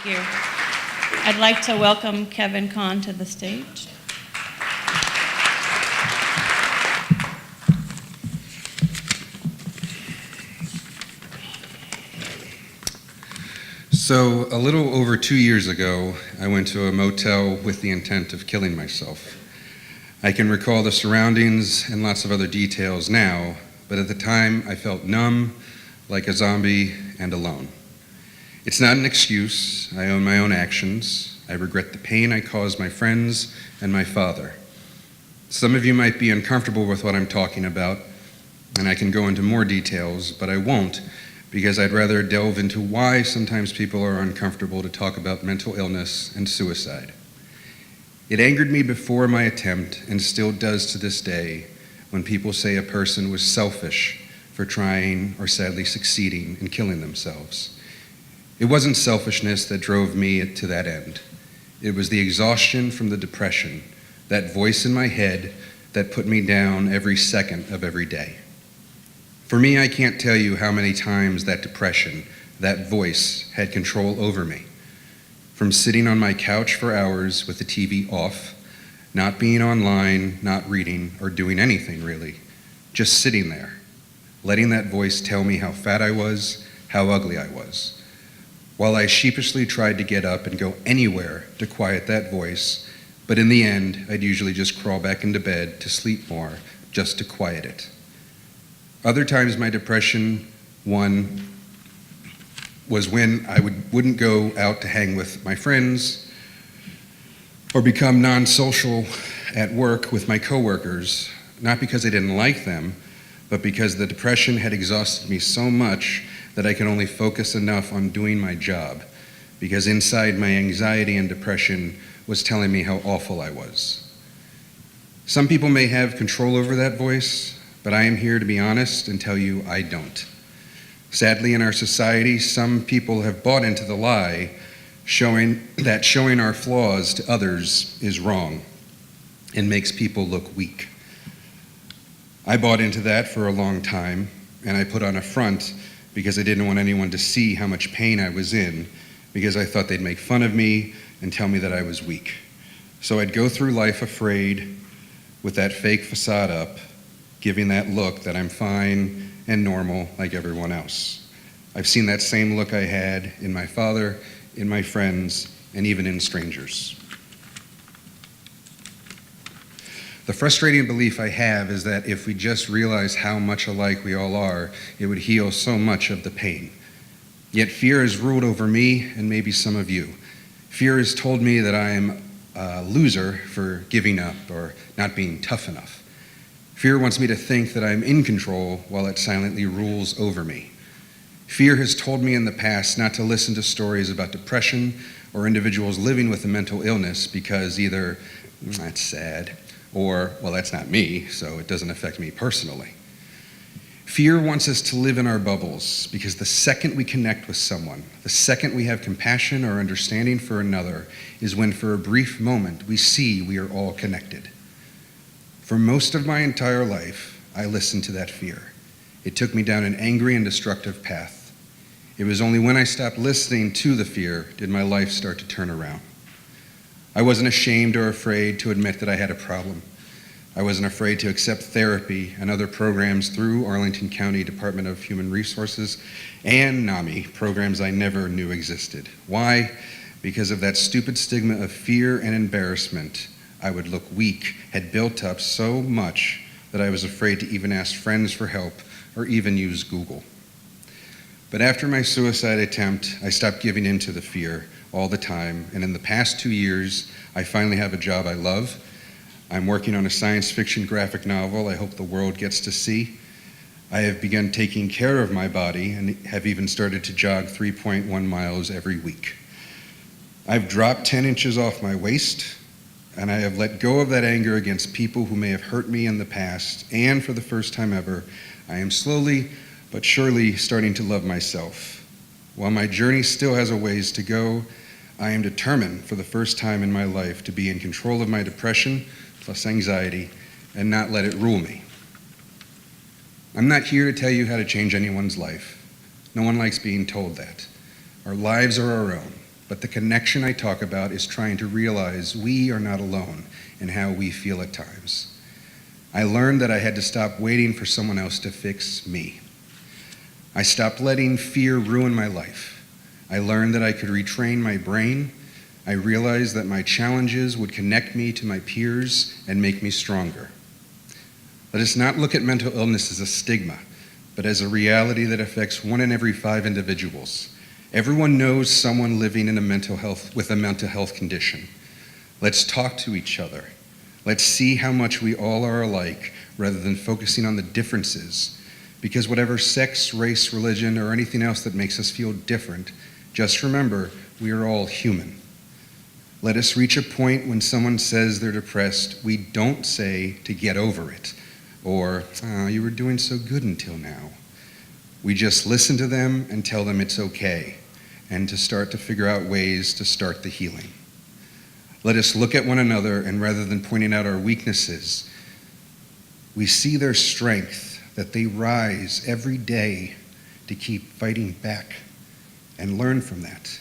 Thank you. I'd like to welcome Kevin Conn to the stage. So, a little over 2 years ago, I went to a motel with the intent of killing myself. I can recall the surroundings and lots of other details now, but at the time I felt numb, like a zombie, and alone. It's not an excuse. I own my own actions. I regret the pain I caused my friends and my father. Some of you might be uncomfortable with what I'm talking about, and I can go into more details, but I won't, because I'd rather delve into why sometimes people are uncomfortable to talk about mental illness and suicide. It angered me before my attempt, and still does to this day, when people say a person was selfish for trying or sadly succeeding in killing themselves. It wasn't selfishness that drove me to that end. It was the exhaustion from the depression, that voice in my head that put me down every second of every day. For me, I can't tell you how many times that depression, that voice, had control over me. From sitting on my couch for hours with the TV off, not being online, not reading, or doing anything really, just sitting there, letting that voice tell me how fat I was, how ugly I was. While I sheepishly tried to get up and go anywhere to quiet that voice, but in the end, I'd usually just crawl back into bed to sleep more, just to quiet it. Other times my depression, one, was when I wouldn't go out to hang with my friends or become non-social at work with my coworkers, not because I didn't like them, but because the depression had exhausted me so much that I could only focus enough on doing my job, because inside my anxiety and depression was telling me how awful I was. Some people may have control over that voice, but I am here to be honest and tell you I don't. Sadly, in our society, some people have bought into the lie showing our flaws to others is wrong and makes people look weak. I bought into that for a long time, and I put on a front because I didn't want anyone to see how much pain I was in, because I thought they'd make fun of me and tell me that I was weak. So I'd go through life afraid with that fake facade up, giving that look that I'm fine and normal like everyone else. I've seen that same look I had in my father, in my friends, and even in strangers. The frustrating belief I have is that if we just realize how much alike we all are, it would heal so much of the pain. Yet fear has ruled over me and maybe some of you. Fear has told me that I am a loser for giving up or not being tough enough. Fear wants me to think that I'm in control while it silently rules over me. Fear has told me in the past not to listen to stories about depression or individuals living with a mental illness because either, that's sad, or, well, that's not me, so it doesn't affect me personally. Fear wants us to live in our bubbles because the second we connect with someone, the second we have compassion or understanding for another, is when for a brief moment we see we are all connected. For most of my entire life, I listened to that fear. It took me down an angry and destructive path. It was only when I stopped listening to the fear did my life start to turn around. I wasn't ashamed or afraid to admit that I had a problem. I wasn't afraid to accept therapy and other programs through Arlington County Department of Human Resources and NAMI, programs I never knew existed. Why? Because of that stupid stigma of fear and embarrassment. I would look weak, had built up so much that I was afraid to even ask friends for help or even use Google. But after my suicide attempt, I stopped giving in to the fear all the time, and in the past 2 years, I finally have a job I love. I'm working on a science fiction graphic novel I hope the world gets to see. I have begun taking care of my body and have even started to jog 3.1 miles every week. I've dropped 10 inches off my waist, and I have let go of that anger against people who may have hurt me in the past, and for the first time ever, I am slowly but surely starting to love myself. While my journey still has a ways to go, I am determined for the first time in my life to be in control of my depression plus anxiety and not let it rule me. I'm not here to tell you how to change anyone's life. No one likes being told that. Our lives are our own, but the connection I talk about is trying to realize we are not alone in how we feel at times. I learned that I had to stop waiting for someone else to fix me. I stopped letting fear ruin my life. I learned that I could retrain my brain. I realized that my challenges would connect me to my peers and make me stronger. Let us not look at mental illness as a stigma, but as a reality that affects 1 in every 5 individuals. Everyone knows someone living with a mental health condition. Let's talk to each other. Let's see how much we all are alike rather than focusing on the differences. Because whatever sex, race, religion, or anything else that makes us feel different, just remember, we are all human. Let us reach a point when someone says they're depressed, we don't say to get over it, or, oh, you were doing so good until now. We just listen to them and tell them it's okay, and to start to figure out ways to start the healing. Let us look at one another, and rather than pointing out our weaknesses, we see their strength, that they rise every day to keep fighting back, and learn from that.